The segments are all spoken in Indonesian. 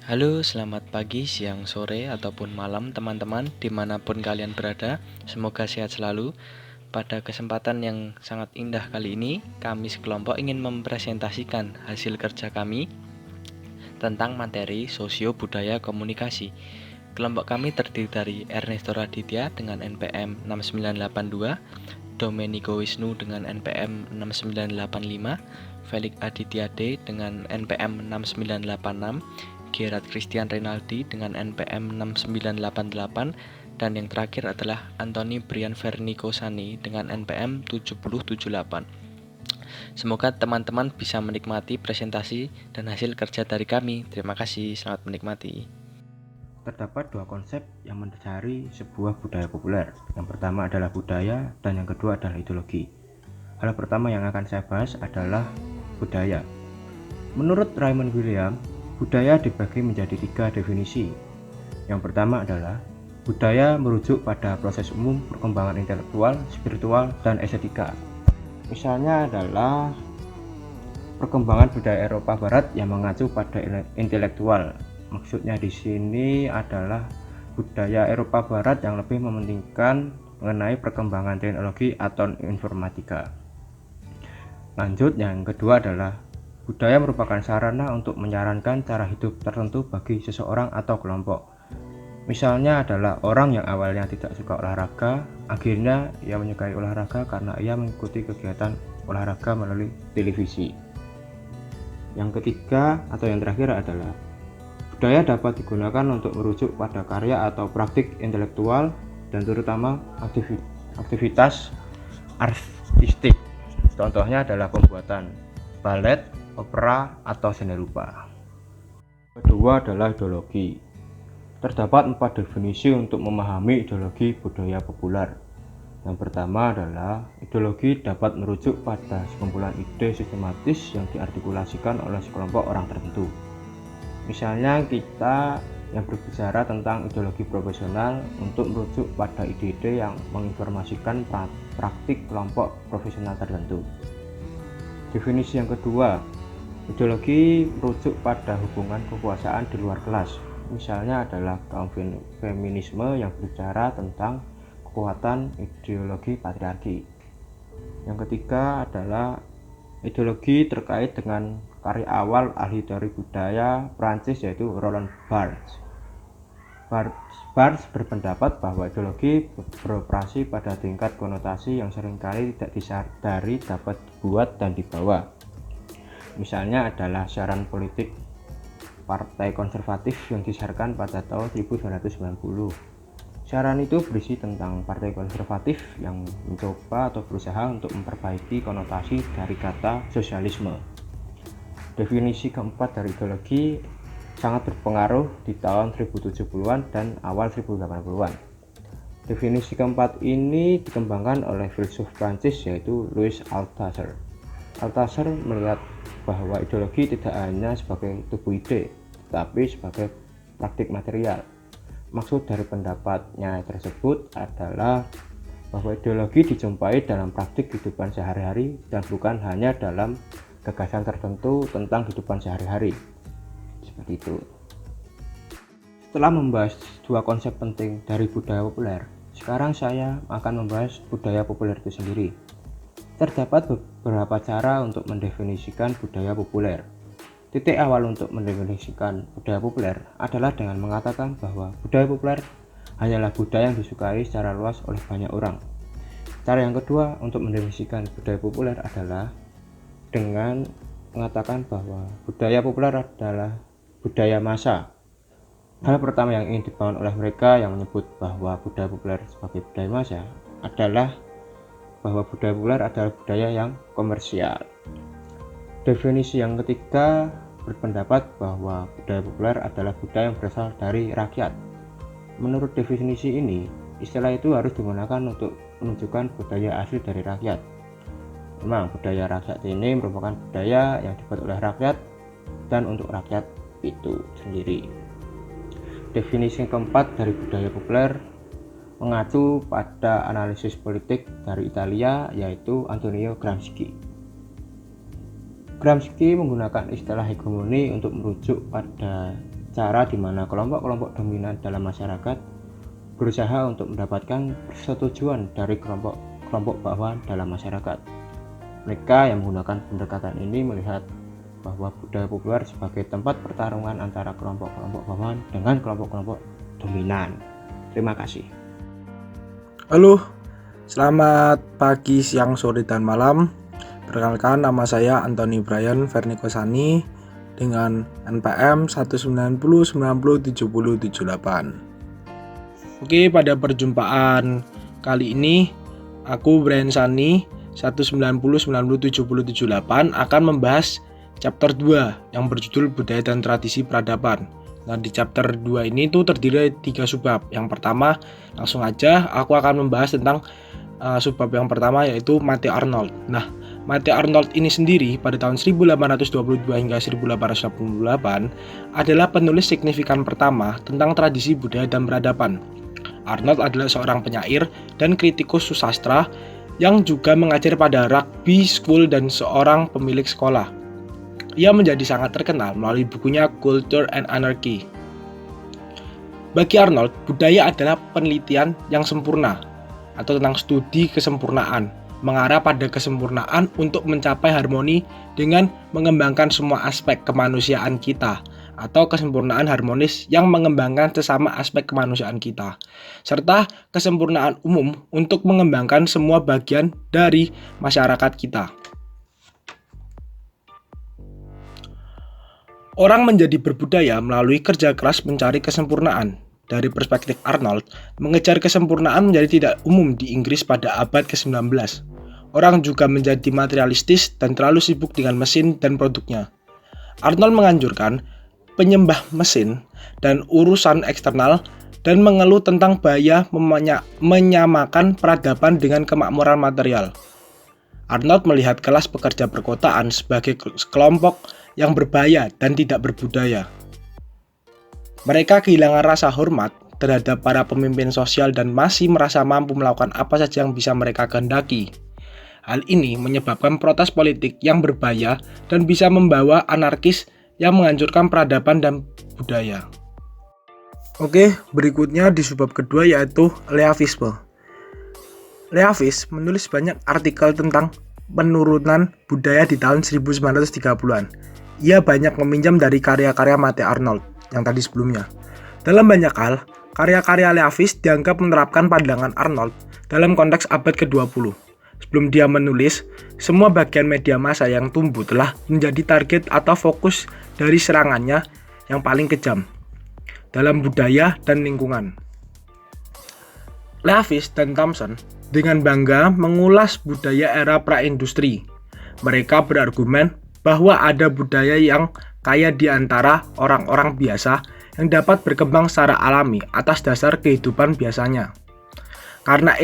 Halo, selamat pagi, siang, sore, ataupun malam teman-teman dimanapun kalian berada. Semoga sehat selalu. Pada kesempatan yang sangat indah kali ini, kami sekelompok ingin mempresentasikan hasil kerja kami tentang materi sosio budaya komunikasi. Kelompok kami terdiri dari Ernesto Raditya dengan NPM 6982, Domenico Wisnu dengan NPM 6985, Felix Aditya D dengan NPM 6986, Gerard Christian Renaldi dengan NPM 6988, dan yang terakhir adalah Anthony Brian Vernico Sani dengan NPM 7078. Semoga teman-teman bisa menikmati presentasi dan hasil kerja dari kami. Terima kasih, selamat menikmati. Terdapat dua konsep yang mendasari sebuah budaya populer. Yang pertama adalah budaya dan yang kedua adalah ideologi. Hal pertama yang akan saya bahas adalah budaya. Menurut Raymond William, budaya dibagi menjadi 3 definisi. Yang pertama adalah budaya merujuk pada proses umum perkembangan intelektual, spiritual, dan estetika. Misalnya adalah perkembangan budaya Eropa Barat yang mengacu pada intelektual. Maksudnya di sini adalah budaya Eropa Barat yang lebih mementingkan mengenai perkembangan teknologi atau informatika. Lanjut, yang kedua adalah budaya merupakan sarana untuk menyarankan cara hidup tertentu bagi seseorang atau kelompok. Misalnya adalah orang yang awalnya tidak suka olahraga, akhirnya ia menyukai olahraga karena ia mengikuti kegiatan olahraga melalui televisi. Yang ketiga atau yang terakhir adalah budaya dapat digunakan untuk merujuk pada karya atau praktik intelektual dan terutama aktivitas artistik. Contohnya adalah pembuatan balet, opera, atau seni rupa. Kedua adalah ideologi. Terdapat 4 definisi untuk memahami ideologi budaya populer. Yang pertama adalah ideologi dapat merujuk pada sekumpulan ide sistematis yang diartikulasikan oleh sekelompok orang tertentu. Misalnya kita yang berbicara tentang ideologi profesional untuk merujuk pada ide-ide yang menginformasikan praktik kelompok profesional tertentu. Definisi yang kedua, ideologi merujuk pada hubungan kekuasaan di luar kelas. Misalnya adalah kaum feminisme yang berbicara tentang kekuatan ideologi patriarki. Yang ketiga adalah ideologi terkait dengan karya awal ahli teori budaya Prancis yaitu Roland Barthes. Barthes berpendapat bahwa ideologi beroperasi pada tingkat konotasi yang seringkali tidak disadari dapat dibuat dan dibawa. Misalnya adalah siaran politik Partai Konservatif yang disiarkan pada tahun 1990. Siaran itu berisi tentang Partai Konservatif yang mencoba atau berusaha untuk memperbaiki konotasi dari kata sosialisme. Definisi keempat dari ideologi sangat berpengaruh di tahun 1070-an dan awal 1080-an. Definisi keempat ini dikembangkan oleh filsuf Prancis yaitu Louis Althusser. Althusser melihat bahwa ideologi tidak hanya sebagai tubuh ide, tetapi sebagai praktik material. Maksud dari pendapatnya tersebut adalah bahwa ideologi dijumpai dalam praktik kehidupan sehari-hari dan bukan hanya dalam gagasan tertentu tentang kehidupan sehari-hari. Seperti itu. Setelah membahas dua konsep penting dari budaya populer, sekarang saya akan membahas budaya populer itu sendiri. Terdapat beberapa cara untuk mendefinisikan budaya populer. Titik awal untuk mendefinisikan budaya populer adalah dengan mengatakan bahwa budaya populer hanyalah budaya yang disukai secara luas oleh banyak orang. Cara yang kedua untuk mendefinisikan budaya populer adalah dengan mengatakan bahwa budaya populer adalah budaya massa. Hal pertama yang ingin dibangun oleh mereka yang menyebut bahwa budaya populer sebagai budaya massa adalah bahwa budaya populer adalah budaya yang komersial. Definisi yang ketiga berpendapat bahwa budaya populer adalah budaya yang berasal dari rakyat. Menurut definisi ini, istilah itu harus digunakan untuk menunjukkan budaya asli dari rakyat. Memang budaya rakyat ini merupakan budaya yang dibuat oleh rakyat dan untuk rakyat itu sendiri. Definisi yang keempat dari budaya populer mengacu pada analisis politik dari Italia yaitu Antonio Gramsci. Gramsci menggunakan istilah hegemoni untuk merujuk pada cara di mana kelompok-kelompok dominan dalam masyarakat berusaha untuk mendapatkan persetujuan dari kelompok-kelompok bawah dalam masyarakat. Mereka yang menggunakan pendekatan ini melihat bahwa budaya populer sebagai tempat pertarungan antara kelompok-kelompok bawahan dengan kelompok-kelompok dominan. Terima kasih. Halo, selamat pagi, siang, sore, dan malam. Perkenalkan, nama saya Anthony Brian Vernikosani dengan NPM 190907078. Oke, pada perjumpaan kali ini aku Brian Sani 190907078 akan membahas chapter 2 yang berjudul Budaya dan Tradisi Peradaban. Nah, di chapter 2 ini tuh terdiri dari 3 subbab. Yang pertama, langsung aja aku akan membahas tentang subbab yang pertama, yaitu Matthew Arnold. Nah, Matthew Arnold ini sendiri pada tahun 1822 hingga 1888 adalah penulis signifikan pertama tentang tradisi budaya dan peradaban. Arnold adalah seorang penyair dan kritikus sastra yang juga mengajar pada rugby school dan seorang pemilik sekolah. Ia menjadi sangat terkenal melalui bukunya Culture and Anarchy. Bagi Arnold, budaya adalah penelitian yang sempurna atau tentang studi kesempurnaan, mengarah pada kesempurnaan untuk mencapai harmoni dengan mengembangkan semua aspek kemanusiaan kita, atau kesempurnaan harmonis yang mengembangkan sesama aspek kemanusiaan kita, serta kesempurnaan umum untuk mengembangkan semua bagian dari masyarakat kita. Orang menjadi berbudaya melalui kerja keras mencari kesempurnaan. Dari perspektif Arnold, mengejar kesempurnaan menjadi tidak umum di Inggris pada abad ke-19. Orang juga menjadi materialistis dan terlalu sibuk dengan mesin dan produknya. Arnold menganjurkan penyembah mesin dan urusan eksternal dan mengeluh tentang bahaya menyamakan peradaban dengan kemakmuran material. Arnold melihat kelas pekerja perkotaan sebagai kelompok yang berbahaya dan tidak berbudaya. Mereka kehilangan rasa hormat terhadap para pemimpin sosial dan masih merasa mampu melakukan apa saja yang bisa mereka kehendaki. Hal ini menyebabkan protes politik yang berbahaya dan bisa membawa anarkis yang menghancurkan peradaban dan budaya. Oke, berikutnya di subbab kedua yaitu Leavisme. Leavis menulis banyak artikel tentang penurunan budaya di tahun 1930-an. Ia banyak meminjam dari karya-karya Matthew Arnold yang tadi sebelumnya. Dalam banyak hal, karya-karya Leavis dianggap menerapkan pandangan Arnold dalam konteks abad ke-20. Sebelum dia menulis, semua bagian media massa yang tumbuh telah menjadi target atau fokus dari serangannya yang paling kejam dalam budaya dan lingkungan. Leavis dan Thompson dengan bangga mengulas budaya era pra-industri. Mereka berargumen bahwa ada budaya yang kaya di antara orang-orang biasa yang dapat berkembang secara alami atas dasar kehidupan biasanya. Karena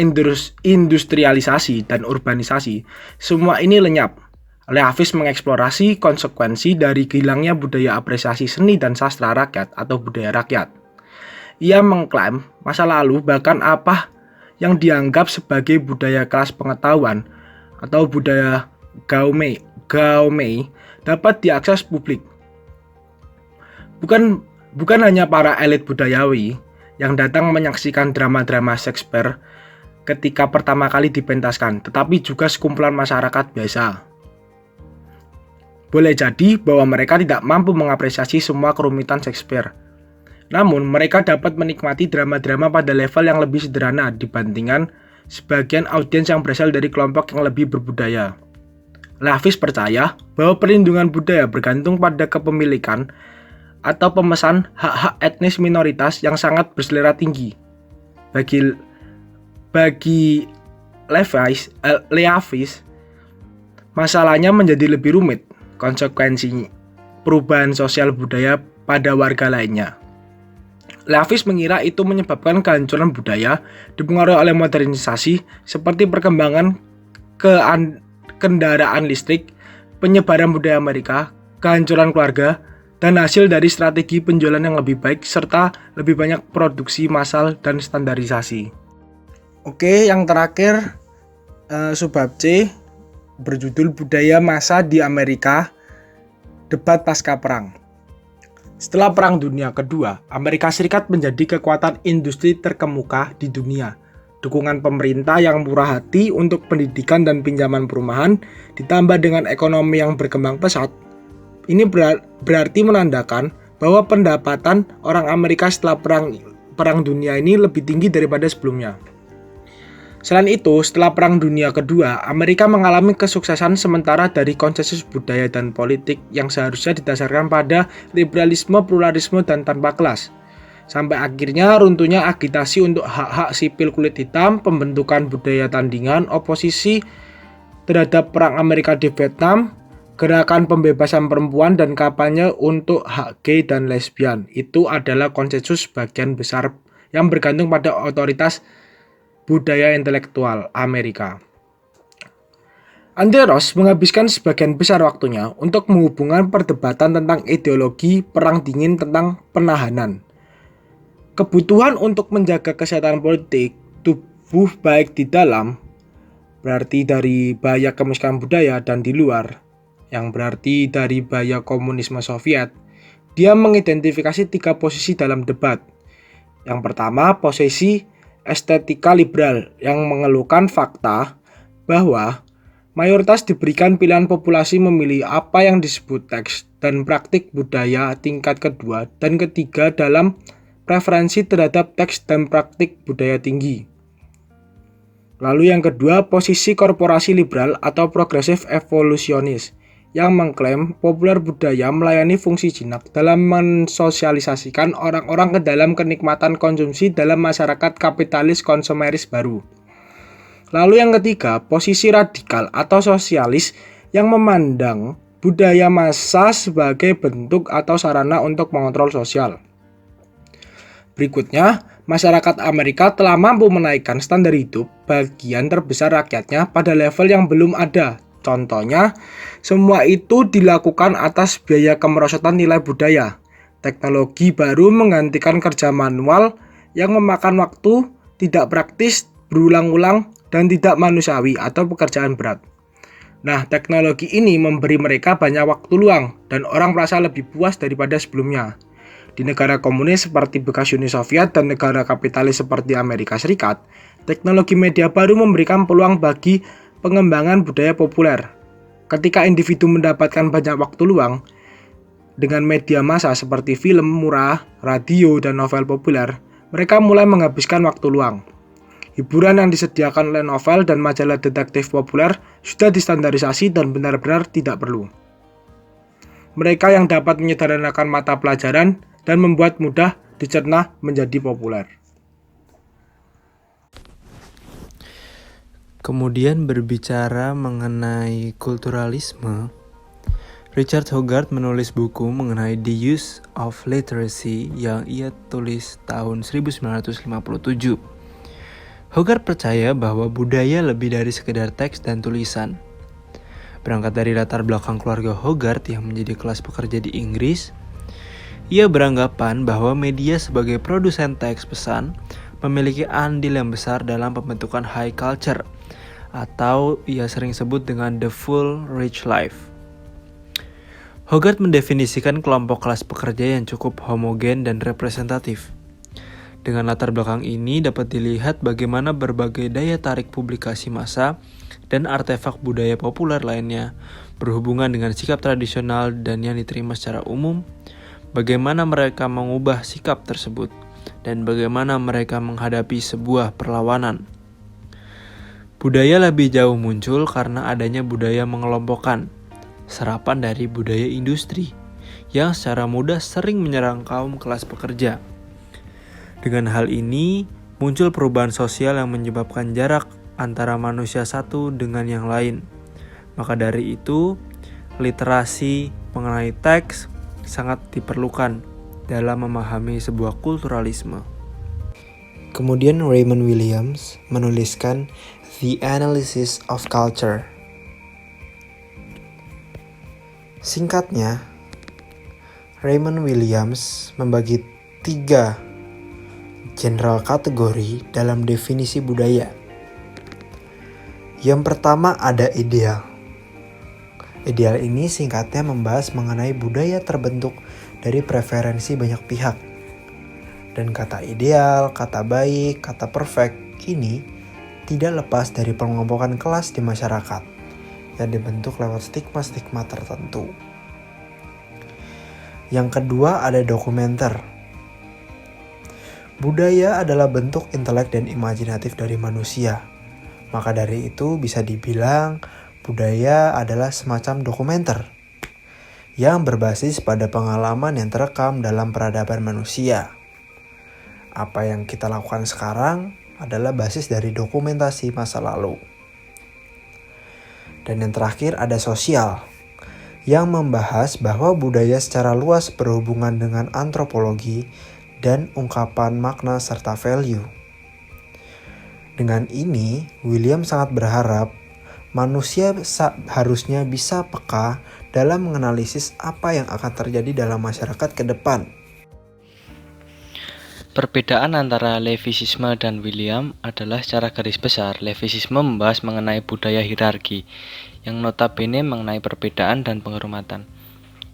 industrialisasi dan urbanisasi, semua ini lenyap. Leavis mengeksplorasi konsekuensi dari hilangnya budaya apresiasi seni dan sastra rakyat atau budaya rakyat. Ia mengklaim masa lalu bahkan apa yang dianggap sebagai budaya kelas pengetahuan atau budaya Gaume dapat diakses publik. Bukan hanya para elit budayawi yang datang menyaksikan drama-drama Shakespeare ketika pertama kali dipentaskan, tetapi juga sekumpulan masyarakat biasa. Boleh jadi bahwa mereka tidak mampu mengapresiasi semua kerumitan Shakespeare. Namun, mereka dapat menikmati drama-drama pada level yang lebih sederhana dibandingkan sebagian audiens yang berasal dari kelompok yang lebih berbudaya. Leavis percaya bahwa perlindungan budaya bergantung pada kepemilikan atau pemesan hak-hak etnis minoritas yang sangat berselera tinggi. Bagi Leavis, masalahnya menjadi lebih rumit, konsekuensi perubahan sosial budaya pada warga lainnya. Leavis mengira itu menyebabkan kehancuran budaya dipengaruhi oleh modernisasi seperti perkembangan kendaraan listrik, penyebaran budaya Amerika, kehancuran keluarga, dan hasil dari strategi penjualan yang lebih baik serta lebih banyak produksi massal dan standarisasi. Oke, yang terakhir subbab C berjudul Budaya Massa di Amerika, Debat Pasca Perang. Setelah Perang Dunia Kedua, Amerika Serikat menjadi kekuatan industri terkemuka di dunia. Dukungan pemerintah yang murah hati untuk pendidikan dan pinjaman perumahan ditambah dengan ekonomi yang berkembang pesat. Ini berarti menandakan bahwa pendapatan orang Amerika setelah Perang Dunia ini lebih tinggi daripada sebelumnya. Selain itu, setelah Perang Dunia Kedua, Amerika mengalami kesuksesan sementara dari konsensus budaya dan politik yang seharusnya didasarkan pada liberalisme, pluralisme, dan tanpa kelas. Sampai akhirnya runtuhnya agitasi untuk hak-hak sipil kulit hitam, pembentukan budaya tandingan, oposisi terhadap Perang Amerika di Vietnam, gerakan pembebasan perempuan, dan kampanye untuk hak gay dan lesbian. Itu adalah konsensus bagian besar yang bergantung pada otoritas budaya intelektual Amerika. Andre Ross menghabiskan sebagian besar waktunya untuk menghubungkan perdebatan tentang ideologi Perang Dingin tentang penahanan. Kebutuhan untuk menjaga kesehatan politik tubuh baik di dalam, berarti dari bahaya kemiskinan budaya, dan di luar, yang berarti dari bahaya komunisme Soviet. Dia mengidentifikasi 3 posisi dalam debat. Yang pertama, posisi estetika liberal yang mengeluhkan fakta bahwa mayoritas diberikan pilihan populasi memilih apa yang disebut teks dan praktik budaya tingkat kedua dan ketiga dalam preferensi terhadap teks dan praktik budaya tinggi. Lalu yang kedua, posisi korporasi liberal atau progresif evolusionis yang mengklaim populer budaya melayani fungsi jinak dalam mensosialisasikan orang-orang ke dalam kenikmatan konsumsi dalam masyarakat kapitalis konsumeris baru. Lalu yang ketiga, posisi radikal atau sosialis yang memandang budaya massa sebagai bentuk atau sarana untuk mengontrol sosial. Berikutnya, masyarakat Amerika telah mampu menaikkan standar hidup bagian terbesar rakyatnya pada level yang belum ada. Contohnya, semua itu dilakukan atas biaya kemerosotan nilai budaya. Teknologi baru menggantikan kerja manual yang memakan waktu, tidak praktis, berulang-ulang, dan tidak manusiawi atau pekerjaan berat. Nah, teknologi ini memberi mereka banyak waktu luang dan orang merasa lebih puas daripada sebelumnya. Di negara komunis seperti bekas Uni Soviet dan negara kapitalis seperti Amerika Serikat, teknologi media baru memberikan peluang bagi pengembangan budaya populer. Ketika individu mendapatkan banyak waktu luang dengan media massa seperti film murah, radio, dan novel populer, mereka mulai menghabiskan waktu luang. Hiburan yang disediakan oleh novel dan majalah detektif populer sudah distandarisasi dan benar-benar tidak perlu. Mereka yang dapat menyederhanakan mata pelajaran dan membuat mudah dicerna menjadi populer. Kemudian berbicara mengenai kulturalisme, Richard Hogarth menulis buku mengenai The Use of Literacy yang ia tulis tahun 1957. Hogarth percaya bahwa budaya lebih dari sekedar teks dan tulisan. Berangkat dari latar belakang keluarga Hogarth yang menjadi kelas pekerja di Inggris, ia beranggapan bahwa media sebagai produsen teks pesan memiliki andil yang besar dalam pembentukan high culture, atau ia sering sebut dengan the full rich life. Hogarth mendefinisikan kelompok kelas pekerja yang cukup homogen dan representatif. Dengan latar belakang ini dapat dilihat bagaimana berbagai daya tarik publikasi massa dan artefak budaya populer lainnya berhubungan dengan sikap tradisional dan yang diterima secara umum, bagaimana mereka mengubah sikap tersebut, dan bagaimana mereka menghadapi sebuah perlawanan. Budaya lebih jauh muncul karena adanya budaya mengelompokkan, serapan dari budaya industri, yang secara mudah sering menyerang kaum kelas pekerja. Dengan hal ini, muncul perubahan sosial yang menyebabkan jarak antara manusia satu dengan yang lain. Maka dari itu, literasi mengenai teks sangat diperlukan dalam memahami sebuah kulturalisme. Kemudian Raymond Williams menuliskan The Analysis of Culture. Singkatnya, Raymond Williams membagi 3 general kategori dalam definisi budaya. Yang pertama ada ideal. Ideal ini singkatnya membahas mengenai budaya terbentuk dari preferensi banyak pihak. Dan kata ideal, kata baik, kata perfect kini tidak lepas dari pengelompokan kelas di masyarakat yang dibentuk lewat stigma-stigma tertentu. Yang kedua ada dokumenter. Budaya adalah bentuk intelek dan imajinatif dari manusia. Maka dari itu bisa dibilang budaya adalah semacam dokumenter yang berbasis pada pengalaman yang terekam dalam peradaban manusia. Apa yang kita lakukan sekarang adalah basis dari dokumentasi masa lalu. Dan yang terakhir ada sosial, yang membahas bahwa budaya secara luas berhubungan dengan antropologi dan ungkapan makna serta value. Dengan ini, William sangat berharap manusia harusnya bisa peka dalam menganalisis apa yang akan terjadi dalam masyarakat ke depan. Perbedaan antara Lewisisme dan William adalah secara garis besar, Lewisisme membahas mengenai budaya hierarki, yang notabene mengenai perbedaan dan penghormatan.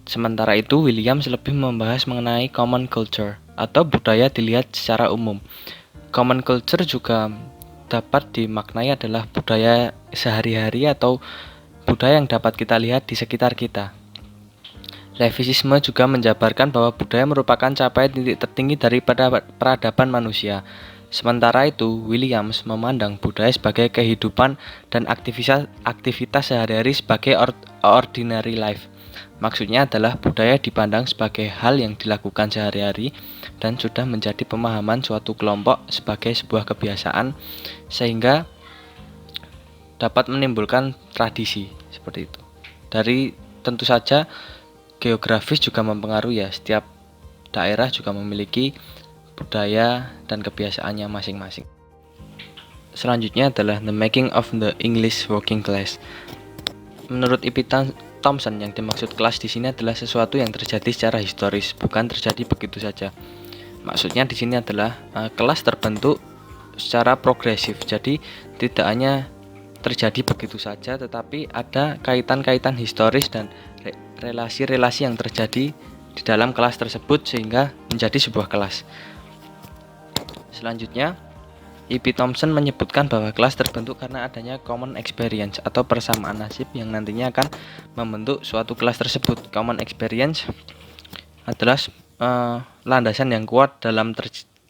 Sementara itu, William lebih membahas mengenai common culture, atau budaya dilihat secara umum. Common culture juga dapat dimaknai adalah budaya sehari-hari atau budaya yang dapat kita lihat di sekitar kita. Lewisisme juga menjabarkan bahwa budaya merupakan capaian titik tertinggi daripada peradaban manusia. Sementara itu, Williams memandang budaya sebagai kehidupan dan aktivitas sehari-hari sebagai ordinary life. Maksudnya adalah budaya dipandang sebagai hal yang dilakukan sehari-hari dan sudah menjadi pemahaman suatu kelompok sebagai sebuah kebiasaan sehingga dapat menimbulkan tradisi seperti itu. Dari tentu saja geografis juga mempengaruhi ya, setiap daerah juga memiliki budaya dan kebiasaannya masing-masing. Selanjutnya adalah The Making of the English Working Class. Menurut E.P. Thompson, yang dimaksud kelas di sini adalah sesuatu yang terjadi secara historis, bukan terjadi begitu saja. Maksudnya di sini adalah kelas terbentuk secara progresif, jadi tidak hanya terjadi begitu saja, tetapi ada kaitan-kaitan historis dan relasi-relasi yang terjadi di dalam kelas tersebut sehingga menjadi sebuah kelas. Selanjutnya, E.P. Thompson menyebutkan bahwa kelas terbentuk karena adanya common experience atau persamaan nasib yang nantinya akan membentuk suatu kelas tersebut. Common experience adalah landasan yang kuat dalam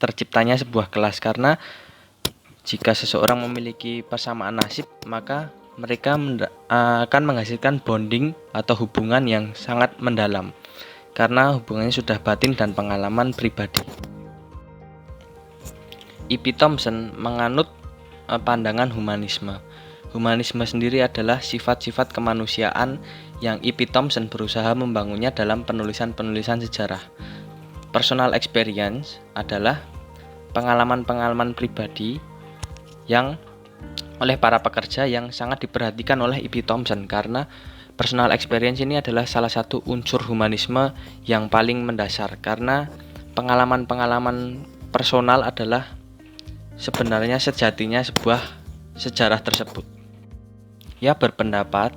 terciptanya sebuah kelas, karena jika seseorang memiliki persamaan nasib, maka mereka akan menghasilkan bonding atau hubungan yang sangat mendalam, karena hubungannya sudah batin dan pengalaman pribadi. E.P. Thompson menganut pandangan humanisme. Humanisme sendiri adalah sifat-sifat kemanusiaan yang E.P. Thompson berusaha membangunnya dalam penulisan-penulisan sejarah. Personal experience adalah pengalaman-pengalaman pribadi yang oleh para pekerja yang sangat diperhatikan oleh E.P. Thompson, karena personal experience ini adalah salah satu unsur humanisme yang paling mendasar, karena pengalaman-pengalaman personal adalah sebenarnya sejatinya sebuah sejarah tersebut. Ia berpendapat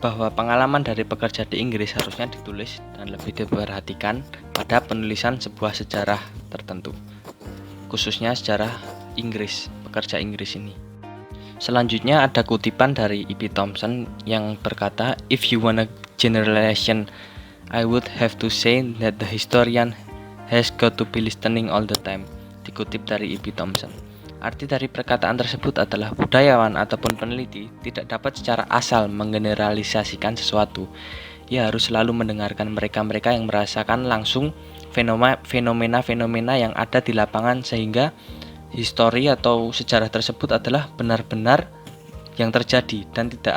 bahwa pengalaman dari pekerja di Inggris harusnya ditulis dan lebih diperhatikan pada penulisan sebuah sejarah tertentu, khususnya sejarah Inggris, pekerja Inggris ini. Selanjutnya ada kutipan dari E.P. Thompson yang berkata, "If you want a generalization, I would have to say that the historian has got to be listening all the time." Dikutip dari E.P. Thompson. Arti dari perkataan tersebut adalah budayawan ataupun peneliti tidak dapat secara asal menggeneralisasikan sesuatu. Ia harus selalu mendengarkan mereka-mereka yang merasakan langsung fenomena-fenomena yang ada di lapangan, sehingga histori atau sejarah tersebut adalah benar-benar yang terjadi dan tidak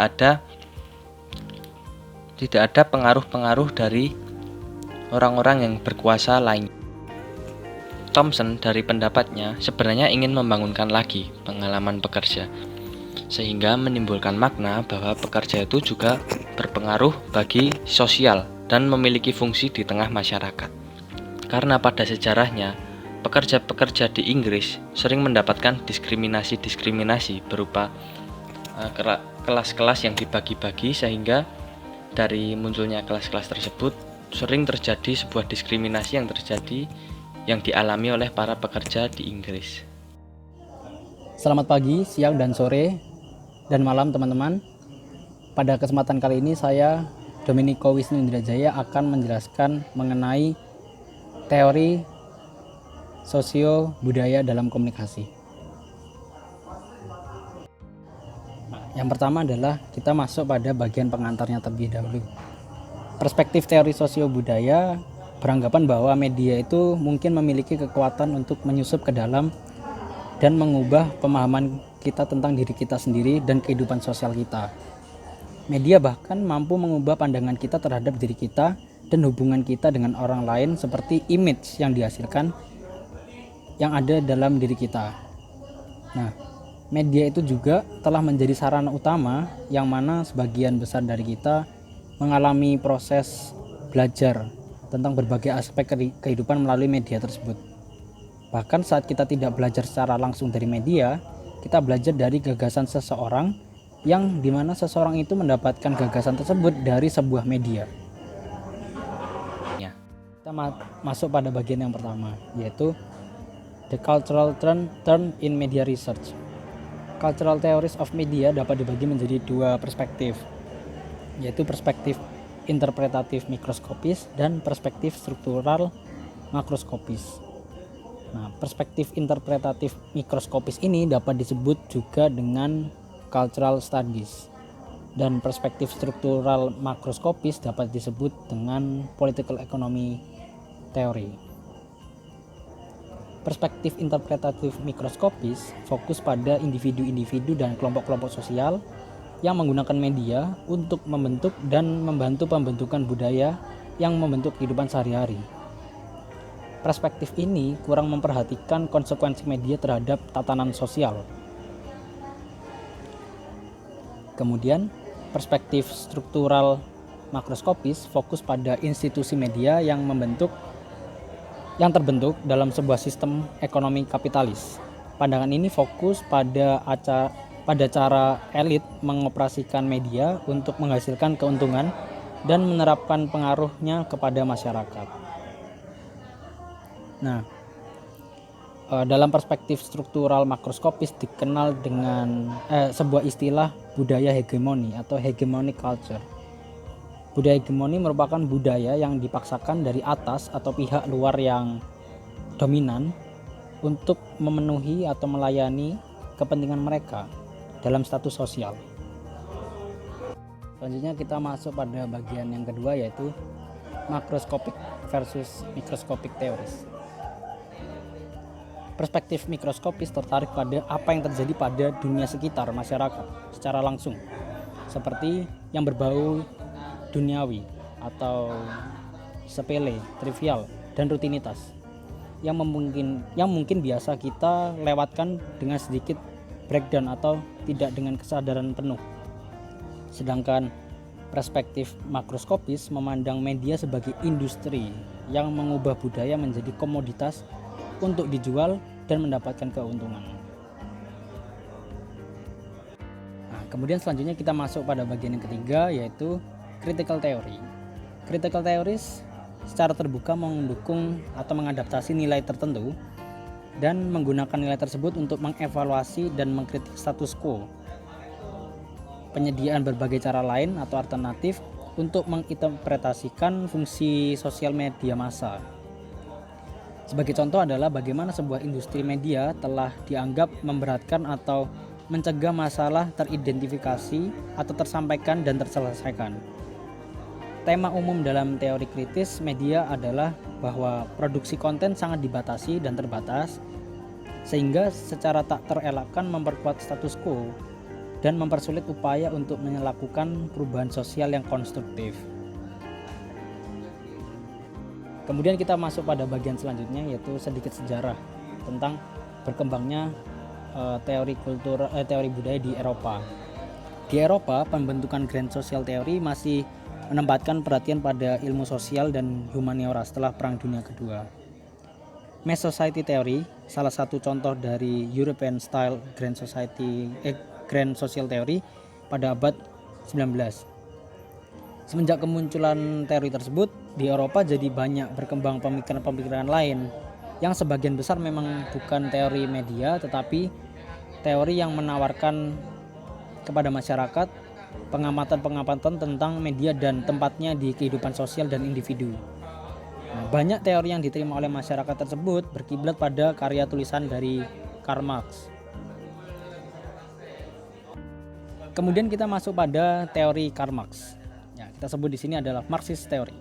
ada pengaruh-pengaruh dari orang-orang yang berkuasa lain. Thompson dari pendapatnya sebenarnya ingin membangunkan lagi pengalaman pekerja, sehingga menimbulkan makna bahwa pekerja itu juga berpengaruh bagi sosial dan memiliki fungsi di tengah masyarakat. Karena pada sejarahnya, pekerja-pekerja di Inggris sering mendapatkan diskriminasi berupa kelas-kelas yang dibagi-bagi, sehingga dari munculnya kelas-kelas tersebut sering terjadi sebuah diskriminasi yang dialami oleh para pekerja di Inggris. Selamat pagi, siang, dan sore, dan malam teman-teman. Pada kesempatan kali ini saya, Domenico Wisnu Indrajaya, akan menjelaskan mengenai teori sosio budaya dalam komunikasi. Yang pertama adalah kita masuk pada bagian pengantarnya terlebih dahulu. Perspektif teori sosio budaya beranggapan bahwa media itu mungkin memiliki kekuatan untuk menyusup ke dalam dan mengubah pemahaman kita tentang diri kita sendiri dan kehidupan sosial kita. Media bahkan mampu mengubah pandangan kita terhadap diri kita dan hubungan kita dengan orang lain, seperti image yang dihasilkan yang ada dalam diri kita. Nah, media itu juga telah menjadi sarana utama yang mana sebagian besar dari kita mengalami proses belajar tentang berbagai aspek kehidupan melalui media tersebut. Bahkan saat kita tidak belajar secara langsung dari media, kita belajar dari gagasan seseorang, yang dimana seseorang itu mendapatkan gagasan tersebut dari sebuah media. Kita masuk pada bagian yang pertama, yaitu the cultural turn in media research. Cultural theories of media dapat dibagi menjadi dua perspektif, yaitu perspektif interpretatif mikroskopis dan perspektif struktural makroskopis. Nah, perspektif interpretatif mikroskopis ini dapat disebut juga dengan cultural studies, dan perspektif struktural makroskopis dapat disebut dengan political economy theory. Perspektif interpretatif mikroskopis fokus pada individu-individu dan kelompok-kelompok sosial yang menggunakan media untuk membentuk dan membantu pembentukan budaya yang membentuk kehidupan sehari-hari. Perspektif ini kurang memperhatikan konsekuensi media terhadap tatanan sosial. Kemudian, perspektif struktural makroskopis fokus pada institusi media yang terbentuk dalam sebuah sistem ekonomi kapitalis. Pandangan ini fokus pada cara elit mengoperasikan media untuk menghasilkan keuntungan dan menerapkan pengaruhnya kepada masyarakat. Nah, dalam perspektif struktural makroskopis dikenal dengan sebuah istilah budaya hegemoni atau hegemonic culture. Budaya hegemoni merupakan budaya yang dipaksakan dari atas atau pihak luar yang dominan untuk memenuhi atau melayani kepentingan mereka dalam status sosial. Selanjutnya kita masuk pada bagian yang kedua, yaitu makroskopik versus mikroskopik teoris. Perspektif mikroskopis tertarik pada apa yang terjadi pada dunia sekitar masyarakat secara langsung, seperti yang berbau duniawi atau sepele, trivial, dan rutinitas yang mungkin biasa kita lewatkan dengan sedikit breakdown atau tidak dengan kesadaran penuh. Sedangkan perspektif makroskopis memandang media sebagai industri yang mengubah budaya menjadi komoditas untuk dijual dan mendapatkan keuntungan. Nah, kemudian selanjutnya kita masuk pada bagian yang ketiga, yaitu critical theory. Critical theories secara terbuka mendukung atau mengadaptasi nilai tertentu dan menggunakan nilai tersebut untuk mengevaluasi dan mengkritik status quo. Penyediaan berbagai cara lain atau alternatif untuk menginterpretasikan fungsi sosial media massa. Sebagai contoh adalah bagaimana sebuah industri media telah dianggap memberatkan atau mencegah masalah teridentifikasi atau tersampaikan dan terselesaikan. Tema umum dalam teori kritis media adalah bahwa produksi konten sangat dibatasi dan terbatas, sehingga secara tak terelakkan memperkuat status quo dan mempersulit upaya untuk melakukan perubahan sosial yang konstruktif. Kemudian kita masuk pada bagian selanjutnya, yaitu sedikit sejarah tentang berkembangnya teori budaya di Eropa. Di Eropa, pembentukan Grand Social Theory masih menempatkan perhatian pada ilmu sosial dan humaniora setelah Perang Dunia Kedua. Mass Society Theory, salah satu contoh dari European Style Grand Social Theory pada abad 19. Semenjak kemunculan teori tersebut, di Eropa jadi banyak berkembang pemikiran-pemikiran lain yang sebagian besar memang bukan teori media tetapi teori yang menawarkan kepada masyarakat pengamatan-pengamatan tentang media dan tempatnya di kehidupan sosial dan individu. Nah, banyak teori yang diterima oleh masyarakat tersebut berkiblat pada karya tulisan dari Karl Marx. Kemudian kita masuk pada teori Karl Marx. Ya, kita sebut di sini adalah Marxist teori.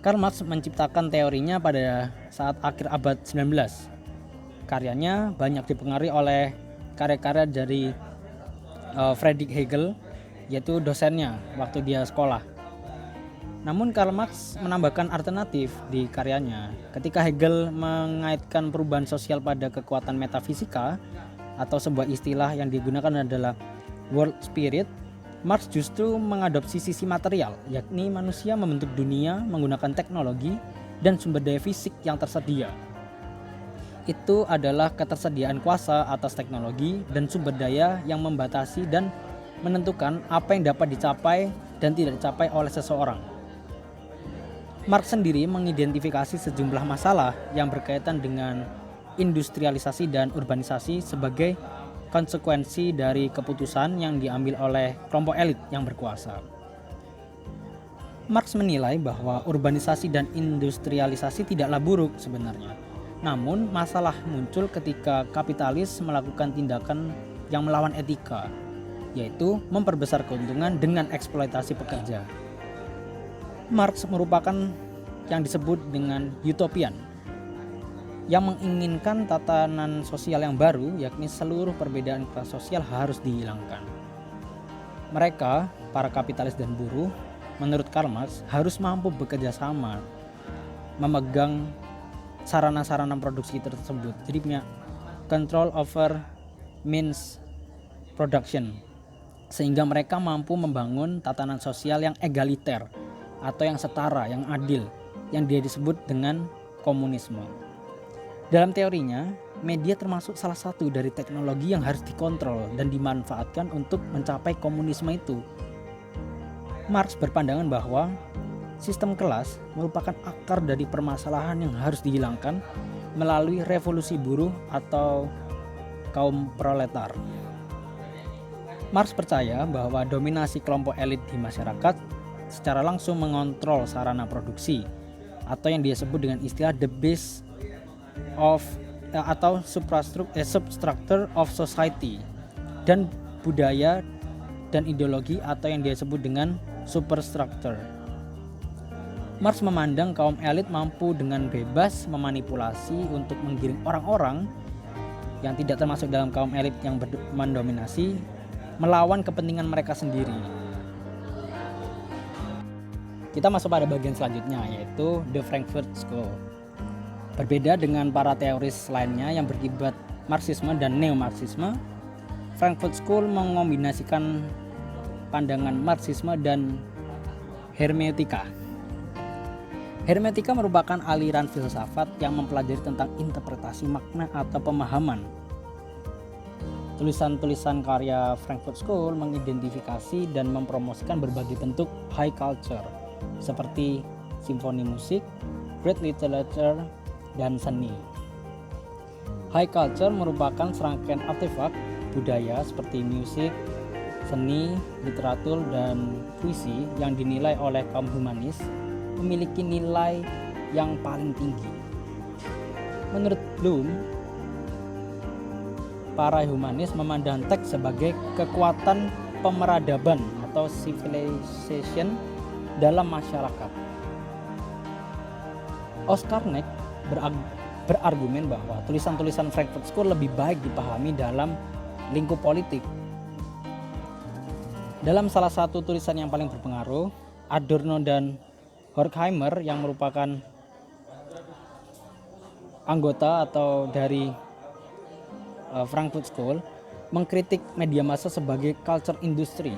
Karl Marx menciptakan teorinya pada saat akhir abad 19. Karyanya banyak dipengaruhi oleh karya-karya dari Friedrich Hegel, yaitu dosennya waktu dia sekolah. Namun Karl Marx menambahkan alternatif di karyanya. Ketika Hegel mengaitkan perubahan sosial pada kekuatan metafisika atau sebuah istilah yang digunakan adalah world spirit, Marx justru mengadopsi sisi material, yakni manusia membentuk dunia menggunakan teknologi dan sumber daya fisik yang tersedia. Itu adalah ketersediaan kuasa atas teknologi dan sumber daya yang membatasi dan menentukan apa yang dapat dicapai dan tidak dicapai oleh seseorang. Marx sendiri mengidentifikasi sejumlah masalah yang berkaitan dengan industrialisasi dan urbanisasi sebagai konsekuensi dari keputusan yang diambil oleh kelompok elit yang berkuasa. Marx menilai bahwa urbanisasi dan industrialisasi tidaklah buruk sebenarnya. Namun masalah muncul ketika kapitalis melakukan tindakan yang melawan etika, yaitu memperbesar keuntungan dengan eksploitasi pekerja. Marx merupakan yang disebut dengan utopian, yang menginginkan tatanan sosial yang baru, yakni seluruh perbedaan kelas sosial harus dihilangkan. Mereka, para kapitalis dan buruh, menurut Karl Marx harus mampu bekerja sama, memegang sarana-sarana produksi tersebut. Jadi punya control over means production, sehingga mereka mampu membangun tatanan sosial yang egaliter atau yang setara, yang adil, yang dia disebut dengan komunisme. Dalam teorinya, media termasuk salah satu dari teknologi yang harus dikontrol dan dimanfaatkan untuk mencapai komunisme itu. Marx berpandangan bahwa sistem kelas merupakan akar dari permasalahan yang harus dihilangkan melalui revolusi buruh atau kaum proletar. Marx percaya bahwa dominasi kelompok elit di masyarakat secara langsung mengontrol sarana produksi atau yang dia sebut dengan istilah the base of atau substructure of society, dan budaya dan ideologi atau yang dia sebut dengan superstructure. Marx memandang kaum elit mampu dengan bebas memanipulasi untuk menggiring orang-orang yang tidak termasuk dalam kaum elit yang mendominasi melawan kepentingan mereka sendiri. Kita masuk pada bagian selanjutnya, yaitu The Frankfurt School. Berbeda dengan para teoris lainnya yang berkiblat Marxisme dan Neo-Marxisme, Frankfurt School mengombinasikan pandangan Marxisme dan hermeneutika. Hermeneutika merupakan aliran filsafat yang mempelajari tentang interpretasi makna atau pemahaman. Tulisan-tulisan karya Frankfurt School mengidentifikasi dan mempromosikan berbagai bentuk high culture seperti simfoni musik, great literature, dan seni. High culture merupakan serangkaian artefak budaya seperti musik, seni, literatur, dan puisi yang dinilai oleh kaum humanis memiliki nilai yang paling tinggi. Menurut Bloom, para humanis memandang teks sebagai kekuatan pemeradaban atau civilization dalam masyarakat. Oscar Neck berargumen bahwa tulisan-tulisan Frankfurt School lebih baik dipahami dalam lingkup politik. Dalam salah satu tulisan yang paling berpengaruh, Adorno dan Horkheimer yang merupakan anggota atau dari Frankfurt School mengkritik media massa sebagai culture industry.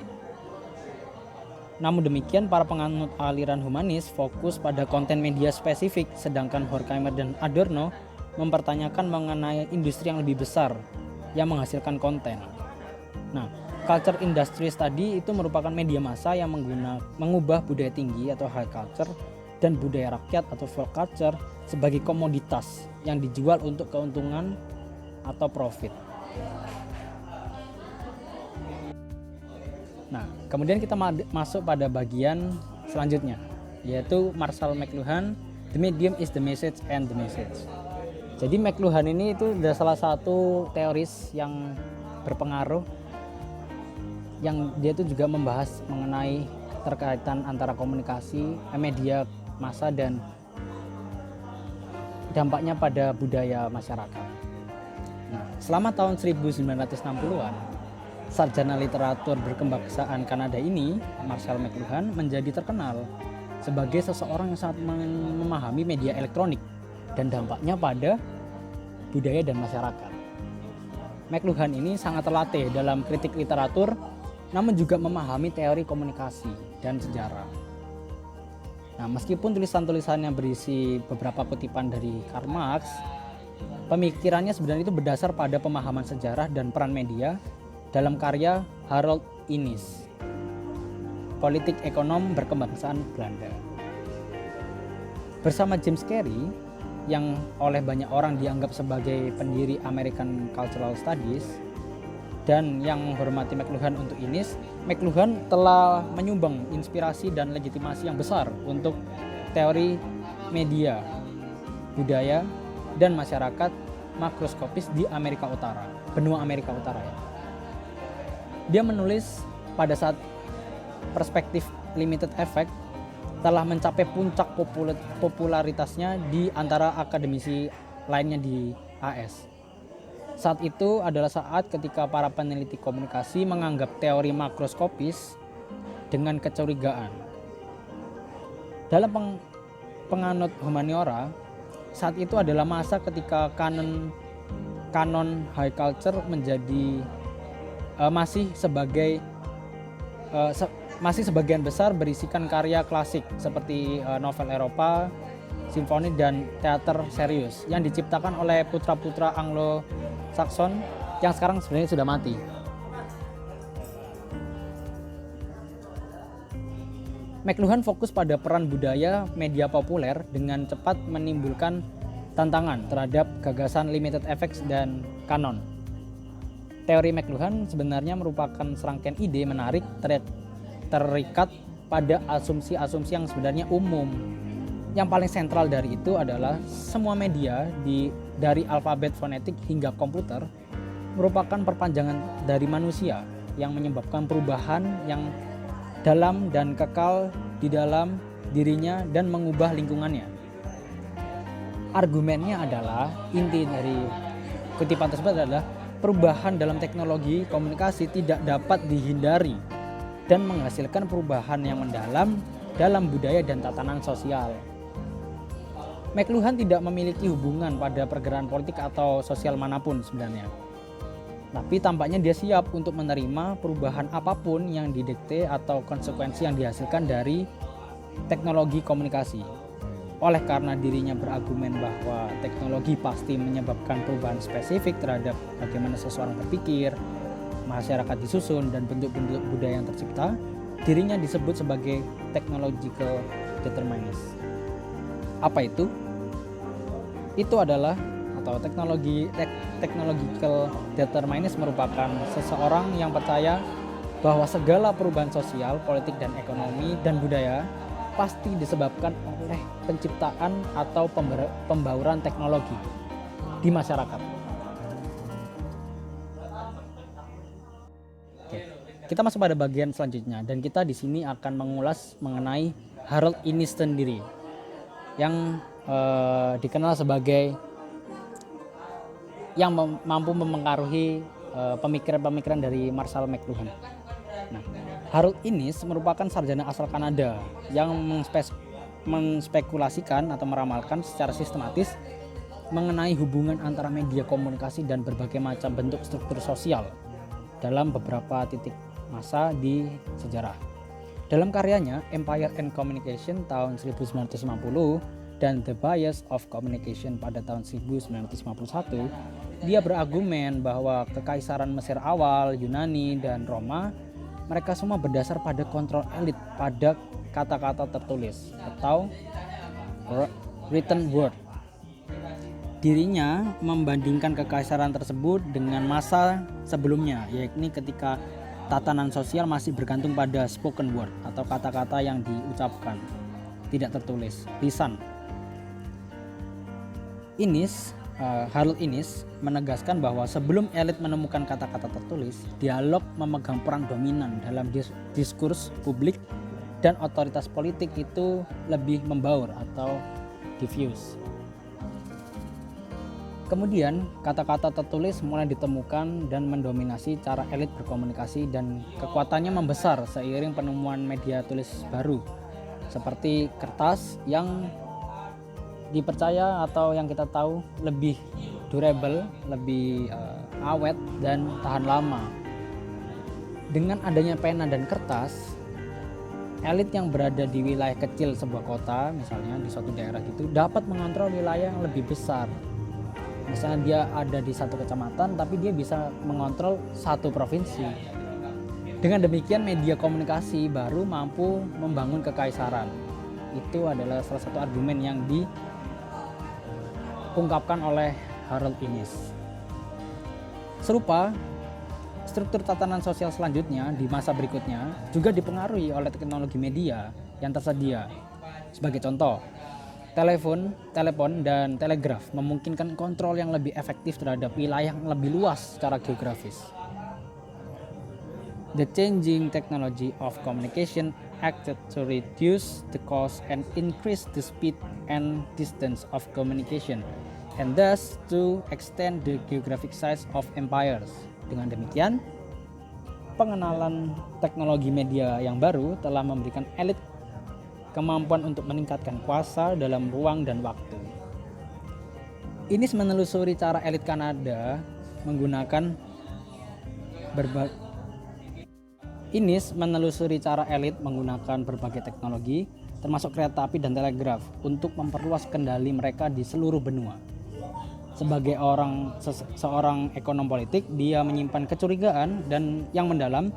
Namun demikian, para penganut aliran humanis fokus pada konten media spesifik, sedangkan Horkheimer dan Adorno mempertanyakan mengenai industri yang lebih besar yang menghasilkan konten. Nah, culture industries tadi itu merupakan media massa yang mengubah budaya tinggi atau high culture dan budaya rakyat atau folk culture sebagai komoditas yang dijual untuk keuntungan atau profit. Nah, kemudian kita masuk pada bagian selanjutnya, yaitu Marshall McLuhan, The Medium is the Message and the Message. Jadi McLuhan ini itu adalah salah satu teoris yang berpengaruh, yang dia itu juga membahas mengenai keterkaitan antara komunikasi, media massa dan dampaknya pada budaya masyarakat. Nah, selama tahun 1960-an, sarjana literatur berkebangsaan Kanada ini, Marshall McLuhan, menjadi terkenal sebagai seseorang yang sangat memahami media elektronik dan dampaknya pada budaya dan masyarakat. McLuhan ini sangat terlatih dalam kritik literatur, namun juga memahami teori komunikasi dan sejarah. Nah, meskipun tulisan-tulisannya berisi beberapa kutipan dari Karl Marx, pemikirannya sebenarnya itu berdasar pada pemahaman sejarah dan peran media dalam karya Harold Innis, politik ekonom berkebangsaan Belanda. Bersama James Carey, yang oleh banyak orang dianggap sebagai pendiri American Cultural Studies dan yang menghormati McLuhan untuk Innis, McLuhan telah menyumbang inspirasi dan legitimasi yang besar untuk teori media, budaya, dan masyarakat makroskopis di Amerika Utara, benua Amerika Utara ya. Dia menulis pada saat perspektif limited effect telah mencapai puncak popularitasnya di antara akademisi lainnya di AS. Saat itu adalah saat ketika para peneliti komunikasi menganggap teori makroskopis dengan kecurigaan. Dalam penganut humaniora, saat itu adalah masa ketika kanon high culture menjadi masih sebagian besar berisikan karya klasik seperti novel Eropa, simfoni dan teater serius yang diciptakan oleh putra-putra Anglo-Saxon yang sekarang sebenarnya sudah mati. McLuhan fokus pada peran budaya media populer dengan cepat menimbulkan tantangan terhadap gagasan limited effects dan kanon. Teori McLuhan sebenarnya merupakan serangkaian ide menarik terikat pada asumsi-asumsi yang sebenarnya umum. Yang paling sentral dari itu adalah semua media dari alfabet fonetik hingga komputer merupakan perpanjangan dari manusia yang menyebabkan perubahan yang dalam dan kekal di dalam dirinya dan mengubah lingkungannya. Argumennya adalah, inti dari kutipan tersebut adalah perubahan dalam teknologi komunikasi tidak dapat dihindari dan menghasilkan perubahan yang mendalam dalam budaya dan tatanan sosial. McLuhan tidak memiliki hubungan pada pergerakan politik atau sosial manapun sebenarnya. Tapi tampaknya dia siap untuk menerima perubahan apapun yang didikte atau konsekuensi yang dihasilkan dari teknologi komunikasi. Oleh karena dirinya berargumen bahwa teknologi pasti menyebabkan perubahan spesifik terhadap bagaimana seseorang berpikir, masyarakat disusun, dan bentuk-bentuk budaya yang tercipta, dirinya disebut sebagai technological determinist. Apa itu? Itu adalah technological determinist merupakan seseorang yang percaya bahwa segala perubahan sosial, politik, dan ekonomi dan budaya pasti disebabkan oleh penciptaan atau pembauran teknologi di masyarakat. Oke, kita masuk pada bagian selanjutnya dan kita di sini akan mengulas mengenai Harold Innis sendiri yang dikenal sebagai yang mampu memengaruhi pemikiran-pemikiran dari Marshall McLuhan. Nah, Harold Innis merupakan sarjana asal Kanada yang menspekulasikan atau meramalkan secara sistematis mengenai hubungan antara media komunikasi dan berbagai macam bentuk struktur sosial dalam beberapa titik masa di sejarah. Dalam karyanya Empire and Communication tahun 1950 dan The Bias of Communication pada tahun 1951, dia berargumen bahwa kekaisaran Mesir awal, Yunani, dan Roma mereka semua berdasar pada kontrol elit pada kata-kata tertulis atau written word. Dirinya membandingkan kekaisaran tersebut dengan masa sebelumnya, yakni ketika tatanan sosial masih bergantung pada spoken word atau kata-kata yang diucapkan, tidak tertulis, lisan. Harold Innis menegaskan bahwa sebelum elit menemukan kata-kata tertulis, dialog memegang peran dominan dalam diskurs publik dan otoritas politik itu lebih membaur atau diffuse. Kemudian, kata-kata tertulis mulai ditemukan dan mendominasi cara elit berkomunikasi dan kekuatannya membesar seiring penemuan media tulis baru seperti kertas yang dipercaya atau yang kita tahu lebih durable, lebih awet dan tahan lama. Dengan adanya pena dan kertas, elit yang berada di wilayah kecil sebuah kota, misalnya di suatu daerah gitu, dapat mengontrol wilayah yang lebih besar. Misalnya dia ada di satu kecamatan, tapi dia bisa mengontrol satu provinsi. Dengan demikian, media komunikasi baru mampu membangun kekaisaran. Itu adalah salah satu argumen yang diungkapkan oleh Harold Innis. Serupa, struktur tatanan sosial selanjutnya di masa berikutnya juga dipengaruhi oleh teknologi media yang tersedia. Sebagai contoh, telepon, dan telegraf memungkinkan kontrol yang lebih efektif terhadap wilayah yang lebih luas secara geografis. The changing technology of communication acted to reduce the cost and increase the speed and distance of communication, and thus to extend the geographic size of empires. Dengan demikian, pengenalan teknologi media yang baru telah memberikan elit kemampuan untuk meningkatkan kuasa dalam ruang dan waktu. Innis menelusuri cara elit Kanada menggunakan berbagai teknologi, termasuk kereta api dan telegraf, untuk memperluas kendali mereka di seluruh benua. Sebagai seorang ekonom politik, dia menyimpan kecurigaan dan yang mendalam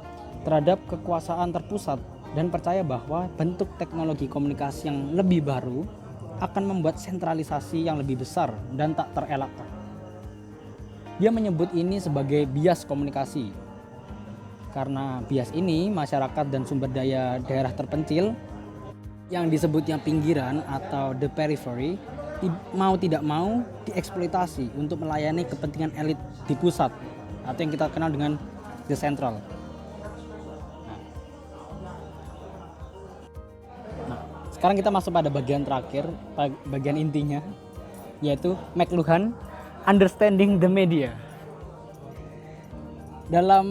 terhadap kekuasaan terpusat dan percaya bahwa bentuk teknologi komunikasi yang lebih baru akan membuat sentralisasi yang lebih besar dan tak terelakkan. Dia menyebut ini sebagai bias komunikasi. Karena bias ini, masyarakat dan sumber daya daerah terpencil yang disebutnya pinggiran atau the periphery mau tidak mau dieksploitasi untuk melayani kepentingan elit di pusat atau yang kita kenal dengan the central. Sekarang kita masuk pada bagian terakhir, bagian intinya, yaitu McLuhan Understanding the Media. Dalam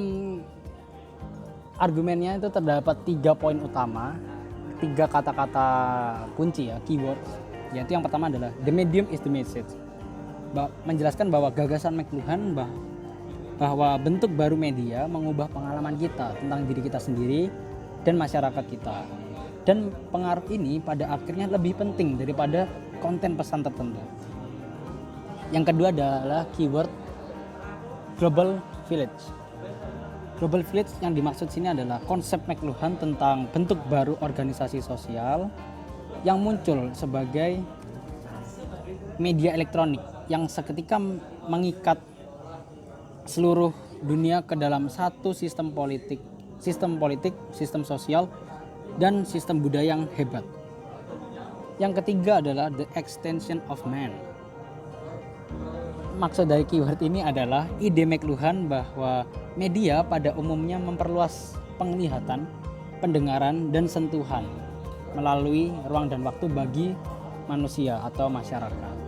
argumennya itu terdapat 3 poin utama, 3 kata-kata kunci ya, keywords. Yaitu yang pertama adalah the medium is the message. Menjelaskan bahwa gagasan McLuhan bahwa bentuk baru media mengubah pengalaman kita tentang diri kita sendiri dan masyarakat kita. Dan pengaruh ini pada akhirnya lebih penting daripada konten pesan tertentu. Yang kedua adalah keyword global village. Global village yang dimaksud sini adalah konsep McLuhan tentang bentuk baru organisasi sosial yang muncul sebagai media elektronik yang seketika mengikat seluruh dunia ke dalam satu sistem politik, sistem sosial, dan sistem budaya yang hebat. Yang ketiga adalah the extension of man. Maksud dari keyword ini adalah ide McLuhan bahwa media pada umumnya memperluas penglihatan, pendengaran, dan sentuhan melalui ruang dan waktu bagi manusia atau masyarakat.